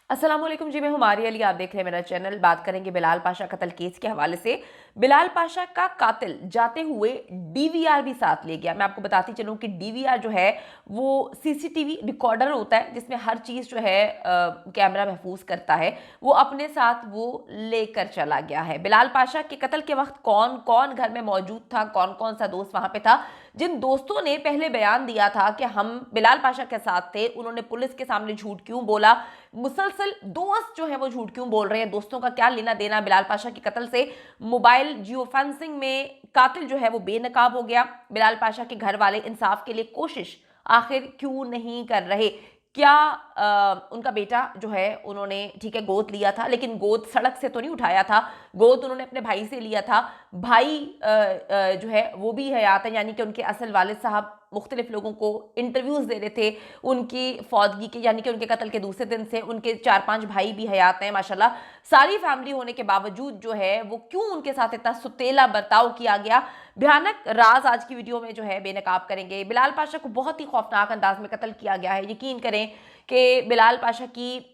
अस्सलाम वालेकुम जी, मैं हूं मारिया अली। आप देख रहे हैं मेरा चैनल। बात करेंगे बिलाल पाशा कत्ल केस के हवाले से। बिलाल पाशा का कातिल जाते हुए डीवीआर भी साथ ले गया। मैं आपको बताती चलूं कि डीवीआर जो है वो सीसीटीवी रिकॉर्डर होता है जिसमें हर चीज़ जो है कैमरा महफूज करता है। वो अपने साथ वो लेकर चला गया है। बिलाल पाशा के कत्ल के वक्त कौन कौन घर में मौजूद था, कौन कौन सा दोस्त वहां पे था, जिन दोस्तों ने पहले बयान दिया था कि हम बिलाल पाशा के साथ थे, उन्होंने पुलिस के सामने झूठ क्यों बोला, मुसलसल दोस्त जो है वो झूठ क्यों बोल रहे हैं, दोस्तों का क्या लेना देना बिलाल पाशा के कत्ल से। मोबाइल जियो फेंसिंग में कातिल जो है वो बेनकाब हो गया। बिलाल पाशा के घर वाले इंसाफ के लिए कोशिश आखिर क्यों नहीं कर रहे। क्या उनका बेटा जो है उन्होंने ठीक है गोद लिया था, लेकिन गोद सड़क से तो नहीं उठाया था, गोद उन्होंने अपने भाई से लिया था। भाई जो है वो भी हयात है, यानी कि उनके असल वालिद साहब मुख्तलिफ लोगों को इंटरव्यूज दे रहे थे उनकी फौतगी के, यानी कि उनके कत्ल के दूसरे दिन से उनके 4-5 भाई भी हयात हैं माशाल्लाह। सारी फैमिली होने के बावजूद जो है वो क्यों उनके साथ इतना सुतेला बर्ताव किया गया, भयानक राज आज की वीडियो में जो है बेनकाब करेंगे। बिलाल पाशा को बहुत ही खौफनाक अंदाज में कत्ल किया गया है। यकीन करें कि बिलाल पाशा की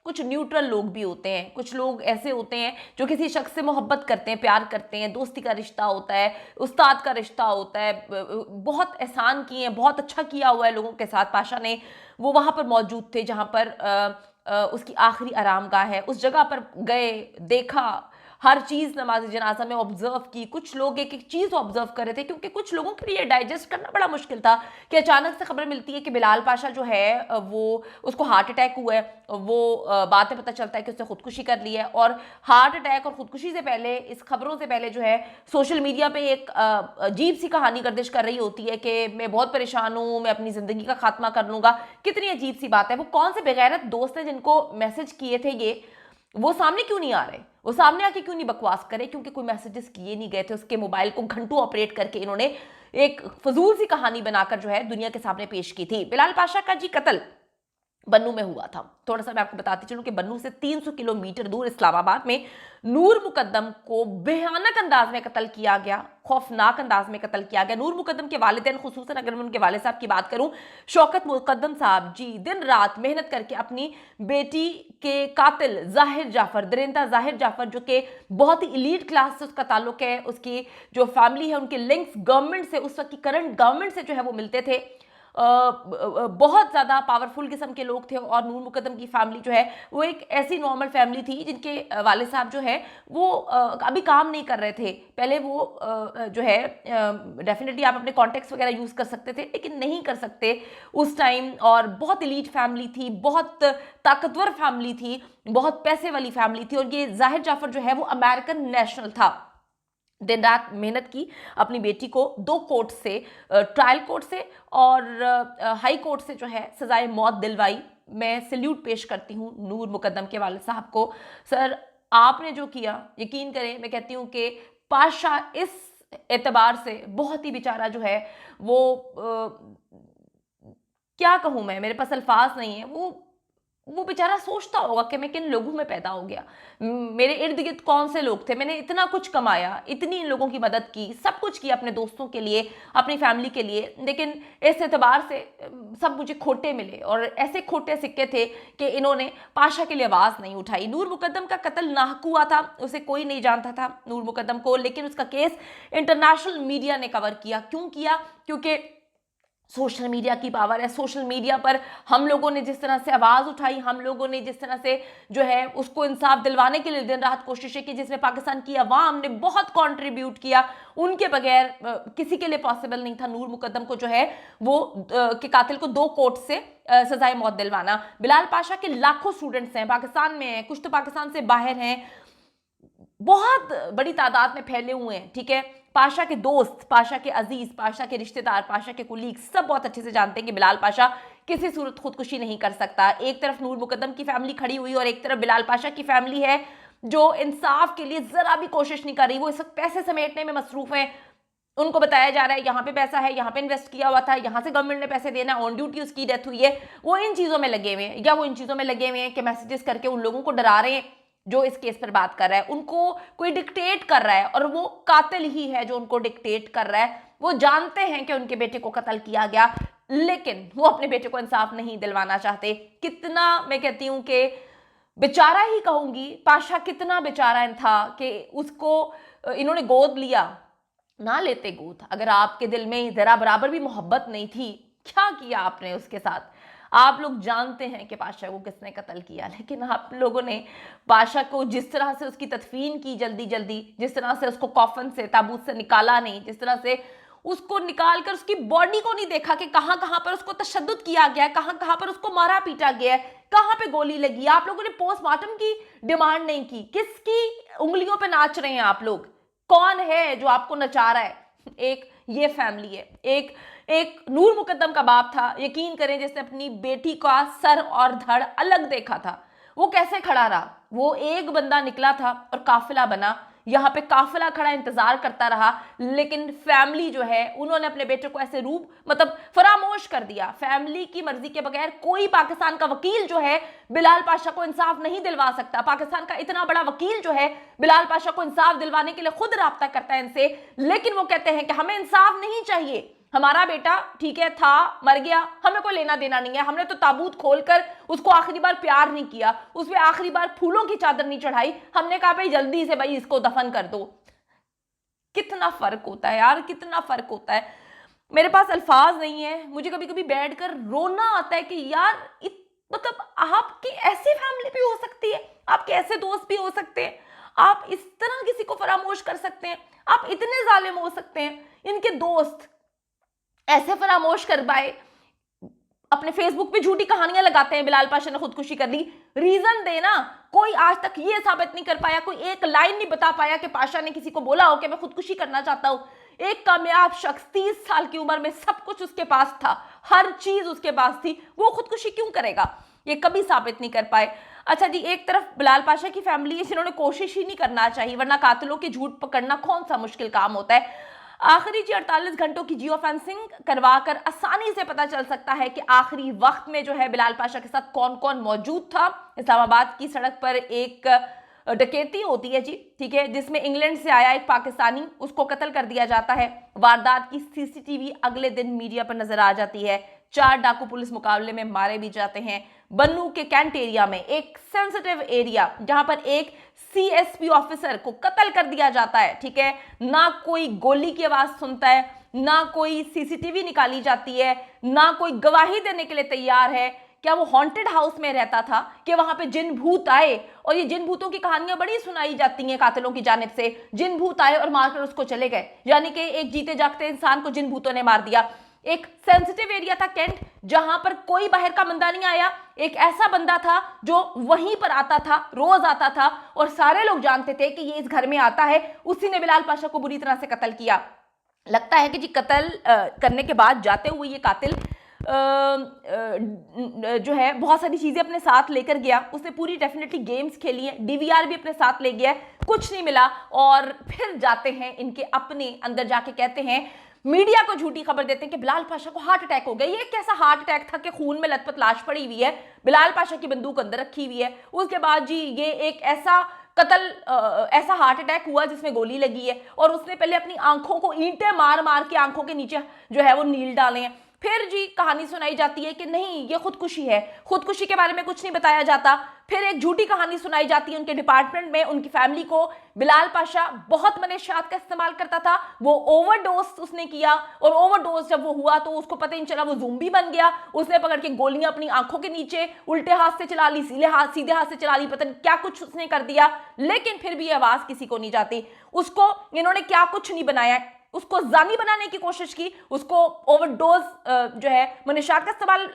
कुछ न्यूट्रल लोग भी होते हैं, कुछ लोग ऐसे होते हैं जो किसी शख्स से मोहब्बत करते हैं, प्यार करते हैं, दोस्ती का रिश्ता होता है, उस्ताद का रिश्ता होता है, बहुत एहसान किए हैं, बहुत अच्छा किया हुआ है लोगों के साथ पाशा ने। वो वहाँ पर मौजूद थे जहाँ पर उसकी आखिरी आरामगाह है, उस जगह पर गए, देखा, हर चीज़ नमाज जनाजा में ऑब्जर्व की। कुछ लोग एक एक चीज़ ऑब्जर्व कर रहे थे क्योंकि कुछ लोगों के लिए डाइजेस्ट करना बड़ा मुश्किल था कि अचानक से खबर मिलती है कि बिलाल पाशा जो है वो उसको हार्ट अटैक हुआ है। वो बाद में पता चलता है कि उसने खुदकुशी कर ली है। और हार्ट अटैक और खुदकुशी से पहले, इस खबरों से पहले जो है सोशल मीडिया पे एक अजीब सी कहानी गर्दिश कर रही होती है कि मैं बहुत परेशान हूँ, मैं अपनी ज़िंदगी का खात्मा कर लूँगा। कितनी अजीब सी बात है। वो कौन से बेगैरत दोस्त हैं जिनको मैसेज किए थे ये, वो सामने क्यों नहीं आ रहे, वो सामने आके क्यों नहीं बकवास करे, क्योंकि कोई मैसेजेस किए नहीं गए थे। उसके मोबाइल को घंटों ऑपरेट करके इन्होंने एक फजूल सी कहानी बनाकर जो है दुनिया के सामने पेश की थी। बिलाल पाशा का जी कत्ल बन्नू में हुआ था। थोड़ा सा मैं आपको बताती चलूं कि बन्नू से 300 किलोमीटर दूर इस्लामाबाद में नूर मुकद्दम को भयानक अंदाज में कत्ल किया गया, खौफनाक अंदाज में कत्ल किया गया। नूर मुकद्दम के वालिदैन, खुसूसन अगर मैं उनके वालिद साहब की बात करूं, शौकत मुकद्दम साहब जी दिन रात मेहनत करके अपनी बेटी के कातिल जाहिर जाफर, दरिंदा जाहिर जाफर, जो कि बहुत ही इलीट क्लास से उसका ताल्लुक है, उसकी जो फैमिली है उनके लिंक्स गवर्नमेंट से, उस वक्त की करंट गवर्नमेंट से जो है वो मिलते थे। बहुत ज़्यादा पावरफुल किस्म के लोग थे। और नूर मुकद्दम की फैमिली जो है वो एक ऐसी नॉर्मल फैमिली थी जिनके वालिद साहब जो है वो अभी काम नहीं कर रहे थे। पहले वो जो है डेफिनेटली आप अपने कॉन्टेक्ट्स वगैरह यूज़ कर सकते थे, लेकिन नहीं कर सकते उस टाइम। और बहुत इलीट फैमिली थी, बहुत ताकतवर फैमिली थी, बहुत पैसे वाली फैमिली थी। और ये जाहिर जाफर जो है वो अमेरिकन नेशनल था। दिन रात मेहनत की अपनी बेटी को 2 कोर्ट से, ट्रायल कोर्ट से और हाई कोर्ट से जो है सजाए मौत दिलवाई। मैं सल्यूट पेश करती हूँ नूर मुकद्दम के वालिद साहब को। सर, आपने जो किया, यकीन करें मैं कहती हूँ कि पाशा इस एतबार से बहुत ही बेचारा जो है वो क्या कहूँ मैं, मेरे पास अल्फाज नहीं है। वो बेचारा सोचता होगा कि मैं किन लोगों में पैदा हो गया, मेरे इर्द गिर्द कौन से लोग थे, मैंने इतना कुछ कमाया, इतनी लोगों की मदद की, सब कुछ किया अपने दोस्तों के लिए, अपनी फैमिली के लिए, लेकिन इस एतबार से सब मुझे खोटे मिले। और ऐसे खोटे सिक्के थे कि इन्होंने पाशा के लिए आवाज़ नहीं उठाई। नूर मुकद्दम का कत्ल नाहक हुआ था, उसे कोई नहीं जानता था नूर मुकद्दम को, लेकिन उसका केस इंटरनेशनल मीडिया ने कवर किया। क्यों किया? क्योंकि सोशल मीडिया की पावर है। सोशल मीडिया पर हम लोगों ने जिस तरह से आवाज़ उठाई, हम लोगों ने जिस तरह से जो है उसको इंसाफ दिलवाने के लिए दिन रात कोशिशें की, जिसमें पाकिस्तान की अवाम ने बहुत कंट्रीब्यूट किया, उनके बगैर किसी के लिए पॉसिबल नहीं था नूर मुकद्दम को जो है वो के कातिल को 2 कोर्ट से सजाए मौत दिलवाना। बिलाल पाशा के लाखों स्टूडेंट्स हैं, पाकिस्तान में हैं, कुछ तो पाकिस्तान से बाहर हैं, बहुत बड़ी तादाद में फैले हुए हैं। ठीक है, पाशा के दोस्त, पाशा के अजीज, पाशा के रिश्तेदार, पाशा के कुलीग सब बहुत अच्छे से जानते हैं कि बिलाल पाशा किसी सूरत खुदकुशी नहीं कर सकता। एक तरफ नूर मुकद्दम की फैमिली खड़ी हुई और एक तरफ बिलाल पाशा की फैमिली है जो इंसाफ के लिए जरा भी कोशिश नहीं कर रही। वो इस वक्त पैसे समेटने में मसरूफ है। उनको बताया जा रहा है यहाँ पे पैसा है, यहाँ पे इन्वेस्ट किया हुआ था, यहाँ से गवर्नमेंट ने पैसे देना, ऑन ड्यूटी उसकी डेथ हुई है। वो इन चीज़ों में लगे हुए हैं, या वो इन चीज़ों में लगे हुए हैं कि मैसेजेस करके उन लोगों को डरा रहे हैं जो इस केस पर बात कर रहा है। उनको कोई डिक्टेट कर रहा है और वो कातिल ही है जो उनको डिक्टेट कर रहा है। वो जानते हैं कि उनके बेटे को कत्ल किया गया, लेकिन वो अपने बेटे को इंसाफ नहीं दिलवाना चाहते। कितना मैं कहती हूँ कि बेचारा ही कहूंगी, पाशा कितना बेचारा था कि उसको इन्होंने गोद लिया। ना लेते गोद, अगर आपके दिल में जरा बराबर भी मोहब्बत नहीं थी, क्या किया आपने उसके साथ? आप लोग जानते हैं कि पाशा को किसने कत्ल किया, लेकिन आप लोगों ने पाशा को जिस तरह से उसकी तदफीन की जल्दी जल्दी, जिस तरह से उसको कॉफन से, ताबूत से निकाला नहीं, जिस तरह से उसको निकाल कर उसकी बॉडी को नहीं देखा कि कहां कहां पर उसको तशद्दुद किया गया है, कहां कहां पर उसको मारा पीटा गया है, कहां पे गोली लगी है। आप लोगों ने पोस्टमार्टम की डिमांड नहीं की। किसकी उंगलियों पे नाच रहे हैं आप लोग? कौन है जो आपको नचा रहा है? एक ये फैमिली है, एक एक नूर मुकद्दम का बाप था, यकीन करें, जिसने अपनी बेटी का सर और धड़ अलग देखा था। वो कैसे खड़ा रहा? वो एक बंदा निकला था और काफिला बना, यहाँ पे काफिला खड़ा इंतजार करता रहा, लेकिन फैमिली जो है उन्होंने अपने बेटे को ऐसे रूप मतलब फरामोश कर दिया। फैमिली की मर्जी के बगैर कोई पाकिस्तान का वकील जो है बिलाल पाशा को इंसाफ नहीं दिलवा सकता। पाकिस्तान का इतना बड़ा वकील जो है बिलाल पाशा को इंसाफ दिलवाने के लिए खुद राब्ता करता है इनसे, लेकिन वो कहते हैं कि हमें इंसाफ नहीं चाहिए, हमारा बेटा ठीक है था, मर गया, हमें कोई लेना देना नहीं है, हमने तो ताबूत खोलकर उसको आखिरी बार प्यार नहीं किया, उसमें आखिरी बार फूलों की चादर नहीं चढ़ाई, हमने कहा भाई जल्दी से भाई इसको दफन कर दो। कितना फर्क होता है यार, कितना फर्क होता है। मेरे पास अल्फाज नहीं है, मुझे कभी कभी बैठकर रोना आता है कि यार मतलब आपकी ऐसी फैमिली भी हो सकती है, आपके ऐसे दोस्त भी हो सकते हैं, आप इस तरह किसी को फरामोश कर सकते हैं, आप इतने जालिम हो सकते हैं। इनके दोस्त ऐसे फरामोश कर पाए, अपने फेसबुक पे झूठी कहानियां लगाते हैं बिलाल पाशा ने खुदकुशी कर ली। रीजन देना, कोई आज तक ये साबित नहीं कर पाया, कोई एक लाइन नहीं बता पाया कि पाशा ने किसी को बोला हो कि मैं खुदकुशी करना चाहता हूं। एक कामयाब शख्स 30 साल की उम्र में सब कुछ उसके पास था, हर चीज उसके पास थी, वो खुदकुशी क्यों करेगा? ये कभी साबित नहीं कर पाए। अच्छा जी, एक तरफ बिलाल पाशा की फैमिली है जिन्होंने कोशिश ही नहीं करना चाहिए, वरना कातिलों के झूठ पकड़ना कौन सा मुश्किल काम होता है। आखिरी 48 घंटों की जियो फेंसिंग करवाकर आसानी से पता चल सकता है कि आखिरी वक्त में जो है बिलाल पाशा के साथ कौन कौन मौजूद था। इस्लामाबाद की सड़क पर एक डकैती होती है जी, ठीक है, जिसमें इंग्लैंड से आया एक पाकिस्तानी, उसको कत्ल कर दिया जाता है। वारदात की सीसीटीवी अगले दिन मीडिया पर नजर आ जाती है। 4 डाकू पुलिस मुकाबले में मारे भी जाते हैं। बन्नू के कैंट एरिया में, एक सेंसिटिव एरिया जहां पर एक सीएसपी ऑफिसर को कत्ल कर दिया जाता है, ठीक है। ना कोई गोली की आवाज सुनता है, ना कोई सीसीटीवी निकाली जाती है, ना कोई गवाही देने के लिए तैयार है। क्या वो हॉन्टेड हाउस में रहता था कि वहां पे जिन भूत आए? और ये जिन भूतों की कहानियां बड़ी सुनाई जाती हैं कातिलों की जानिब से, जिन भूत आए और मारकर उसको चले गए, यानी कि एक जीते जागते इंसान को जिन भूतों ने मार दिया। एक सेंसिटिव एरिया था कैंट, जहां पर कोई बाहर का बंदा नहीं आया। एक ऐसा बंदा था जो वहीं पर आता था, रोज आता था, और सारे लोग जानते थे कि ये इस घर में आता है। उसी ने बिलाल पाशा को बुरी तरह से कत्ल किया। लगता है कि जी कत्ल करने के बाद जाते हुए ये कातिल जो है बहुत सारी चीजें अपने साथ लेकर गया। उसने पूरी डेफिनेटली गेम्स खेली है, डीवीआर भी अपने साथ ले गया है, कुछ नहीं मिला। और फिर जाते हैं इनके अपने अंदर, जाके कहते हैं, मीडिया को झूठी खबर देते हैं कि बिलाल पाशा को हार्ट अटैक हो गया। ये कैसा हार्ट अटैक था कि खून में लथपथ लाश पड़ी हुई है, बिलाल पाशा की बंदूक अंदर रखी हुई है। उसके बाद जी ये एक ऐसा कत्ल, ऐसा हार्ट अटैक हुआ जिसमें गोली लगी है, और उसने पहले अपनी आंखों को ईंटें मार मार के आंखों के नीचे जो है वो नील डाले हैं। फिर जी कहानी सुनाई जाती है कि नहीं ये खुदकुशी है, खुदकुशी के बारे में कुछ नहीं बताया जाता। फिर एक झूठी कहानी सुनाई जाती है उनके डिपार्टमेंट में, उनकी फैमिली को, बिलाल पाशा बहुत मनशियात का इस्तेमाल करता था, वो ओवरडोज उसने किया, और ओवरडोज जब वो हुआ तो उसको पता ही नहीं चला, वो ज़ूम्बी बन गया। उसने पकड़ के गोलियां अपनी आंखों के नीचे उल्टे हाथ से चला ली, सीधे हाथ से चला ली, पता नहीं क्या कुछ उसने कर दिया, लेकिन फिर भी आवाज किसी को नहीं जाती। उसको इन्होंने क्या कुछ नहीं बनाया, उसको जानी बनाने की कोशिश की, उसको ओवरडोज जो है मनशियात का इस्तेमाल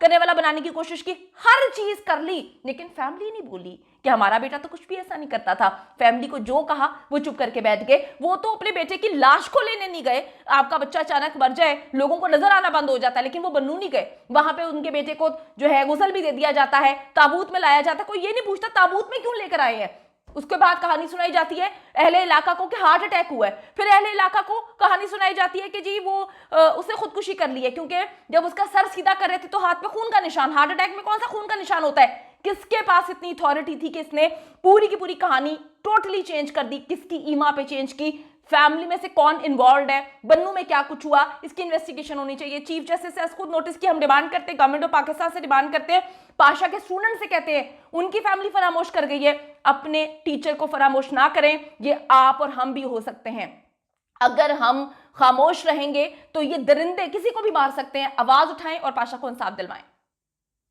करने वाला बनाने की कोशिश की, हर चीज कर ली, लेकिन फैमिली नहीं बोली कि हमारा बेटा तो कुछ भी ऐसा नहीं करता था। फैमिली को जो कहा वो चुप करके बैठ गए। वो तो अपने बेटे की लाश को लेने नहीं गए। आपका बच्चा अचानक मर जाए, लोगों को नजर आना बंद हो जाता है, लेकिन वो बन्नू नहीं गए। वहां पे उनके बेटे को जो है गुसल भी दे दिया जाता है, ताबूत में लाया जाता है, कोई ये नहीं पूछता ताबूत में क्यों लेकर आए हैं। उसके बाद कहानी सुनाई जाती है अहले इलाका को कि हार्ट अटैक हुआ है। फिर अहले इलाका को कहानी सुनाई जाती है कि जी वो उसने खुदकुशी कर ली है, क्योंकि जब उसका सर सीधा कर रहे थे तो हाथ में खून का निशान, हार्ट अटैक में कौन सा खून का निशान होता है? किसके पास इतनी अथॉरिटी थी कि इसने पूरी की पूरी कहानी टोटली चेंज कर दी, किसकी ईमा पे चेंज की, फैमिली में से कौन इन्वॉल्व है, बन्नू में क्या कुछ हुआ, इसकी इन्वेस्टिगेशन होनी चाहिए। चीफ जस्टिस से खुद नोटिस की हम डिमांड करते हैं, गवर्नमेंट ऑफ पाकिस्तान से डिमांड करते हैं, पाशा के स्टूडेंट से कहते हैं, उनकी फैमिली फरामोश कर गई है, अपने टीचर को फरामोश ना करें। ये आप और हम भी हो सकते हैं। अगर हम खामोश रहेंगे तो ये दरिंदे किसी को भी मार सकते हैं। आवाज उठाएं और पाशा को इंसाफ दिलवाएं।